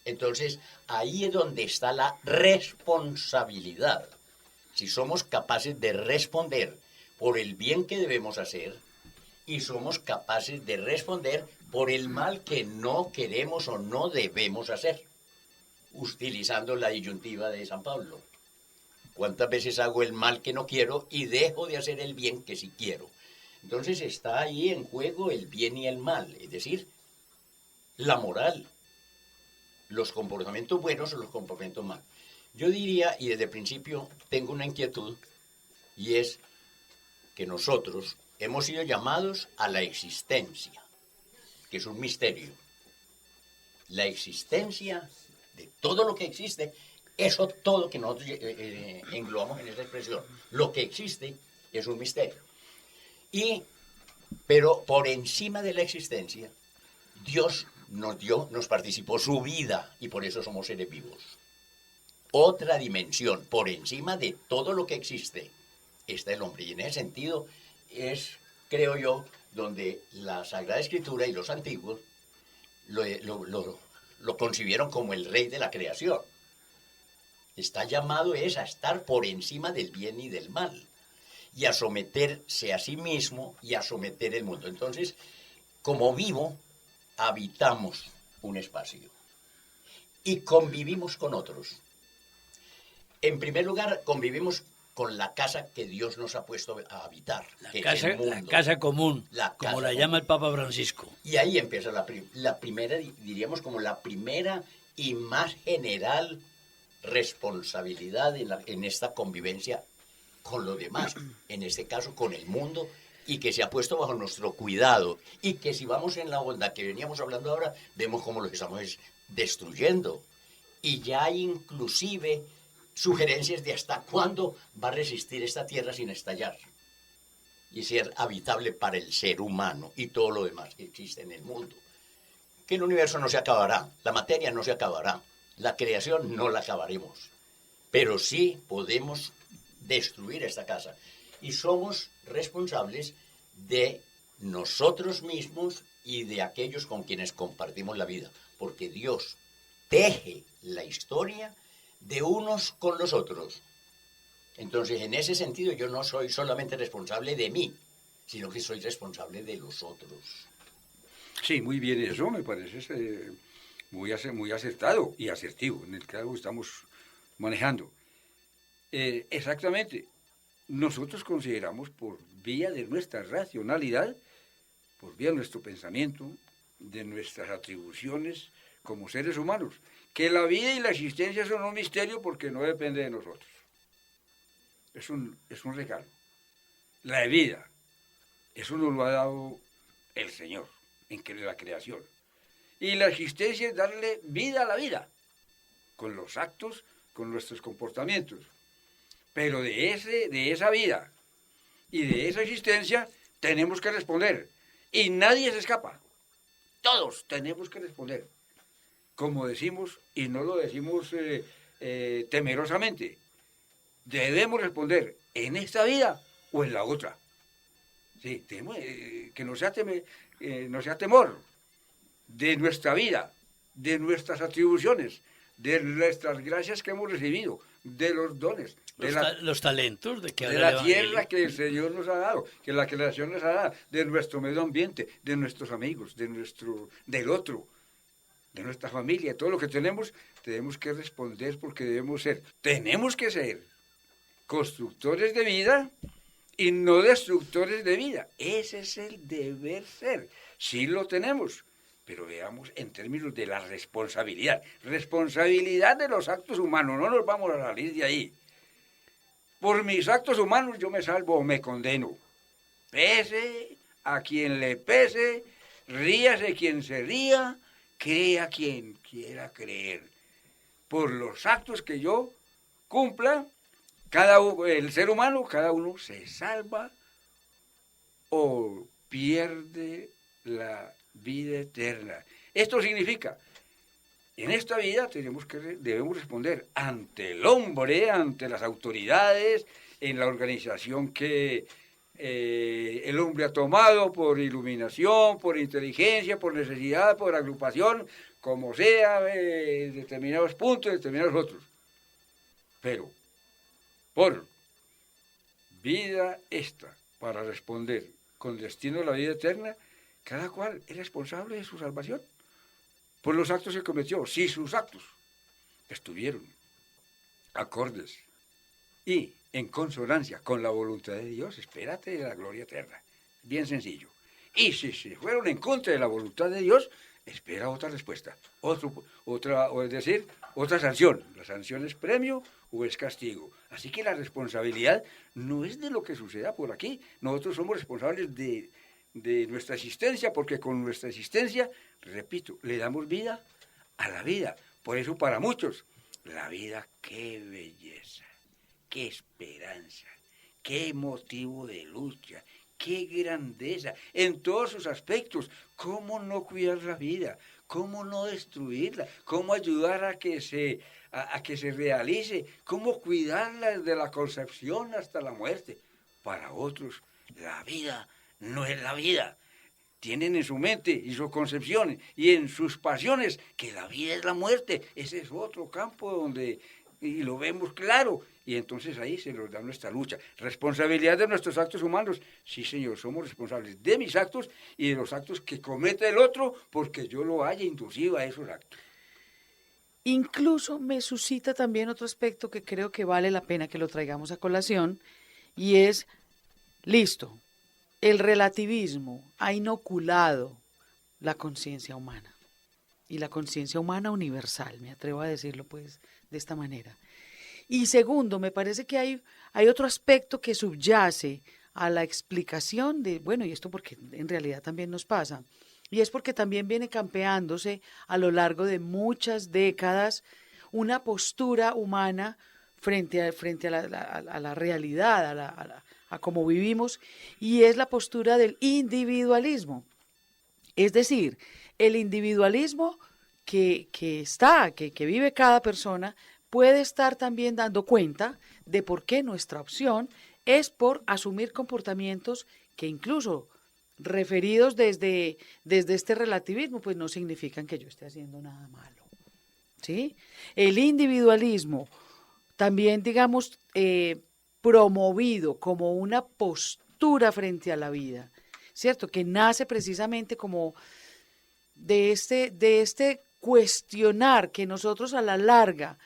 Entonces, ahí es donde está la responsabilidad. Si somos capaces de responder por el bien que debemos hacer y somos capaces de responder por el mal que no queremos o no debemos hacer, utilizando la disyuntiva de San Pablo. ¿Cuántas veces hago el mal que no quiero y dejo de hacer el bien que sí quiero? Entonces está ahí en juego el bien y el mal, es decir, la moral, los comportamientos buenos o los comportamientos malos. Yo diría, y desde el principio tengo una inquietud, y es que nosotros hemos sido llamados a la existencia, que es un misterio. La existencia de todo lo que existe, eso todo que nosotros englobamos en esa expresión, lo que existe es un misterio. Pero por encima de la existencia, Dios nos participó su vida, y por eso somos seres vivos. Otra dimensión, por encima de todo lo que existe, está el hombre. Y en ese sentido es, creo yo, donde la Sagrada Escritura y los antiguos lo concibieron como el rey de la creación. Está llamado a estar por encima del bien y del mal, y a someterse a sí mismo y a someter el mundo. Entonces, como vivo, habitamos un espacio y convivimos con otros. En primer lugar, convivimos con la casa que Dios nos ha puesto a habitar, que es el mundo. La casa común, como la llama el Papa Francisco. Y ahí empieza la primera, diríamos como la primera y más general responsabilidad en esta convivencia con los demás, en este caso con el mundo, y que se ha puesto bajo nuestro cuidado, y que si vamos en la onda que veníamos hablando ahora, vemos cómo lo estamos destruyendo. Y ya hay inclusive sugerencias de hasta cuándo va a resistir esta tierra sin estallar y ser habitable para el ser humano y todo lo demás que existe en el mundo. Que el universo no se acabará, la materia no se acabará, la creación no la acabaremos, pero sí podemos destruir esta casa y somos responsables de nosotros mismos y de aquellos con quienes compartimos la vida, porque Dios teje la historia de unos con los otros. Entonces, en ese sentido, yo no soy solamente responsable de mí, sino que soy responsable de los otros. Sí, muy bien, eso me parece muy acertado y asertivo en el caso que estamos manejando. Exactamente, nosotros consideramos por vía de nuestra racionalidad, por vía de nuestro pensamiento, de nuestras atribuciones como seres humanos, que la vida y la existencia son un misterio porque no depende de nosotros. Es un regalo. la vida. Eso nos lo ha dado el Señor, la creación. Y la existencia es darle vida a la vida, con los actos, con nuestros comportamientos. Pero de esa vida y de esa existencia tenemos que responder. Y nadie se escapa. Todos tenemos que responder. Como decimos, y no lo decimos temerosamente, debemos responder en esta vida o en la otra. Sí, que no sea temor de nuestra vida, de nuestras atribuciones, de nuestras gracias que hemos recibido, de los dones, los talentos de que de la tierra que el Señor nos ha dado, que la creación nos ha dado, de nuestro medio ambiente, de nuestros amigos, del otro, de nuestra familia, todo lo que tenemos que responder porque tenemos que ser constructores de vida y no destructores de vida. Ese es el deber ser. Sí lo tenemos, pero veamos en términos de la responsabilidad. Responsabilidad de los actos humanos, no nos vamos a salir de ahí. Por mis actos humanos yo me salvo o me condeno. Pese a quien le pese, ríase quien se ría, crea quien quiera creer. Por los actos que yo cumpla, el ser humano, cada uno se salva o pierde la vida eterna. Esto significa, en esta vida debemos responder ante el hombre, ante las autoridades, en la organización que el hombre ha tomado por iluminación, por inteligencia, por necesidad, por agrupación, como sea, determinados puntos, determinados otros. Pero, por vida esta, para responder con destino a la vida eterna, cada cual es responsable de su salvación por los actos que cometió. Si sus actos estuvieron acordes y en consonancia con la voluntad de Dios, espérate de la gloria eterna. Bien sencillo. Y si se fueron en contra de la voluntad de Dios, espera otra respuesta, otra sanción. La sanción es premio o es castigo. Así que la responsabilidad no es de lo que suceda por aquí. Nosotros somos responsables de nuestra existencia, porque con nuestra existencia, repito, le damos vida a la vida. Por eso para muchos, la vida, qué belleza, qué esperanza, qué motivo de lucha, qué grandeza, en todos sus aspectos. ¿Cómo no cuidar la vida? ¿Cómo no destruirla? ¿Cómo ayudar a que se realice? ¿Cómo cuidarla desde la concepción hasta la muerte? Para otros, la vida no es la vida. Tienen en su mente y su concepción y en sus pasiones que la vida es la muerte. Ese es otro campo donde, y lo vemos claro, y entonces ahí se nos da nuestra lucha. Responsabilidad de nuestros actos humanos. Sí, Señor, somos responsables de mis actos y de los actos que cometa el otro, porque yo lo haya inducido a esos actos. Incluso me suscita también otro aspecto que creo que vale la pena que lo traigamos a colación, y es, listo, el relativismo ha inoculado la conciencia humana, y la conciencia humana universal, me atrevo a decirlo pues de esta manera. Y segundo, me parece que hay otro aspecto que subyace a la explicación de, bueno, y esto porque en realidad también nos pasa, y es porque también viene campeándose a lo largo de muchas décadas una postura humana frente a la realidad, a cómo vivimos, y es la postura del individualismo. Es decir, el individualismo que vive cada persona puede estar también dando cuenta de por qué nuestra opción es por asumir comportamientos que incluso referidos desde este relativismo, pues no significan que yo esté haciendo nada malo, ¿sí? El individualismo también, digamos, promovido como una postura frente a la vida, ¿cierto? Que nace precisamente como de este cuestionar que nosotros a la larga,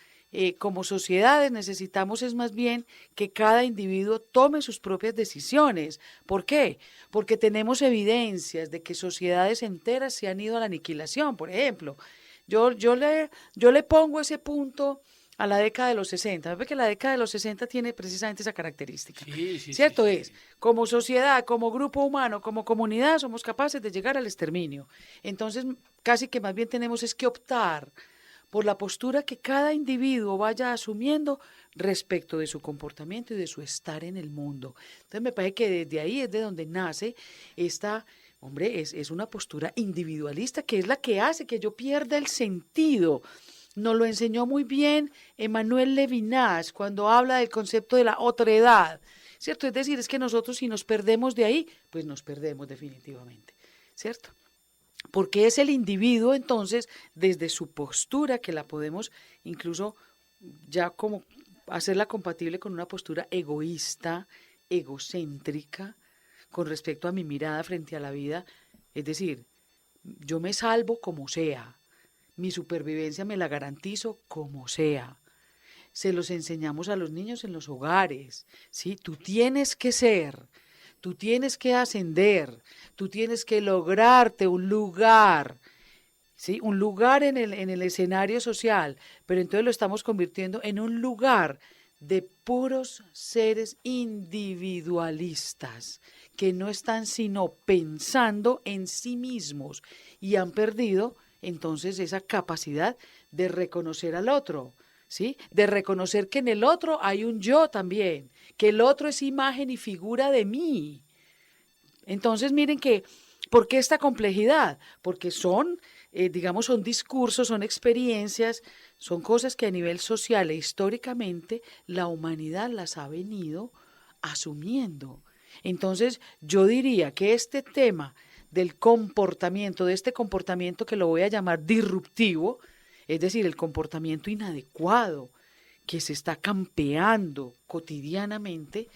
como sociedades, necesitamos es más bien que cada individuo tome sus propias decisiones. ¿Por qué? Porque tenemos evidencias de que sociedades enteras se han ido a la aniquilación. Por ejemplo, yo le pongo ese punto a la década de los 60. Me parece que la década de los 60 tiene precisamente esa característica. Sí, sí, ¿Cierto? sí, sí. Es, como sociedad, como grupo humano, como comunidad, somos capaces de llegar al exterminio. Entonces, casi que más bien tenemos es que optar por la postura que cada individuo vaya asumiendo respecto de su comportamiento y de su estar en el mundo. Entonces me parece que desde ahí es de donde nace esta, hombre, es una postura individualista que es la que hace que yo pierda el sentido. Nos lo enseñó muy bien Emmanuel Levinas cuando habla del concepto de la otredad, ¿cierto? Es decir, es que nosotros si nos perdemos de ahí, pues nos perdemos definitivamente, ¿cierto? Porque es el individuo entonces, desde su postura, que la podemos incluso ya como hacerla compatible con una postura egoísta, egocéntrica, con respecto a mi mirada frente a la vida, es decir, yo me salvo como sea, mi supervivencia me la garantizo como sea. Se los enseñamos a los niños en los hogares, ¿sí? Tú tienes que ser, tú tienes que ascender, tú tienes que lograrte un lugar, ¿sí? Un lugar en el escenario social, pero entonces lo estamos convirtiendo en un lugar de puros seres individualistas que no están sino pensando en sí mismos y han perdido entonces esa capacidad de reconocer al otro, ¿sí? De reconocer que en el otro hay un yo también, que el otro es imagen y figura de mí. Entonces miren que, ¿por qué esta complejidad? Porque son, digamos, son discursos, son experiencias, son cosas que a nivel social e históricamente la humanidad las ha venido asumiendo. Entonces yo diría que este tema del comportamiento, de este comportamiento que lo voy a llamar disruptivo, es decir, el comportamiento inadecuado que se está campeando cotidianamente,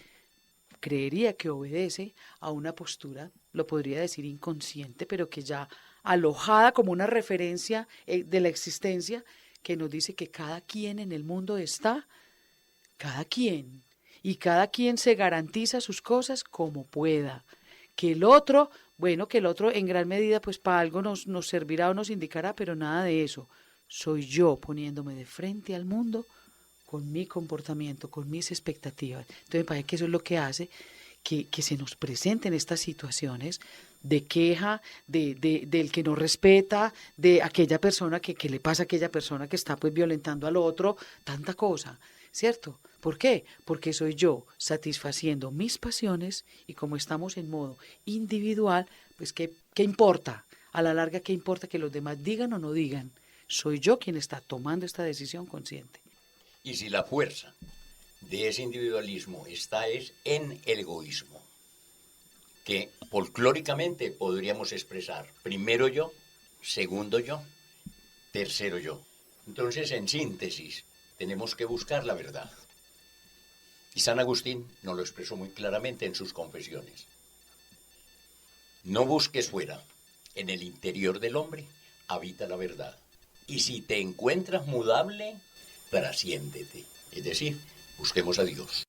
creería que obedece a una postura, lo podría decir inconsciente, pero que ya alojada como una referencia de la existencia, que nos dice que cada quien en el mundo está, cada quien, y cada quien se garantiza sus cosas como pueda. Que el otro, bueno, que el otro en gran medida pues para algo nos servirá o nos indicará, pero nada de eso. Soy yo poniéndome de frente al mundo con mi comportamiento, con mis expectativas. Entonces me parece que eso es lo que hace que se nos presenten estas situaciones de queja, del que no respeta, de aquella persona que le pasa a aquella persona que está pues violentando al otro, tanta cosa, ¿cierto? ¿Por qué? Porque soy yo satisfaciendo mis pasiones y como estamos en modo individual, pues ¿qué importa? A la larga, ¿qué importa que los demás digan o no digan? Soy yo quien está tomando esta decisión consciente. Y si la fuerza de ese individualismo está es en el egoísmo, que folclóricamente podríamos expresar primero yo, segundo yo, tercero yo. Entonces, en síntesis, tenemos que buscar la verdad. Y San Agustín nos lo expresó muy claramente en sus confesiones. No busques fuera, en el interior del hombre habita la verdad. Y si te encuentras mudable, trasciéndete. Es decir, busquemos a Dios.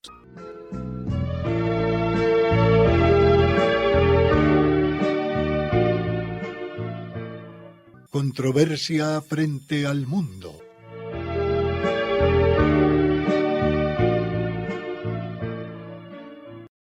Controversia frente al mundo.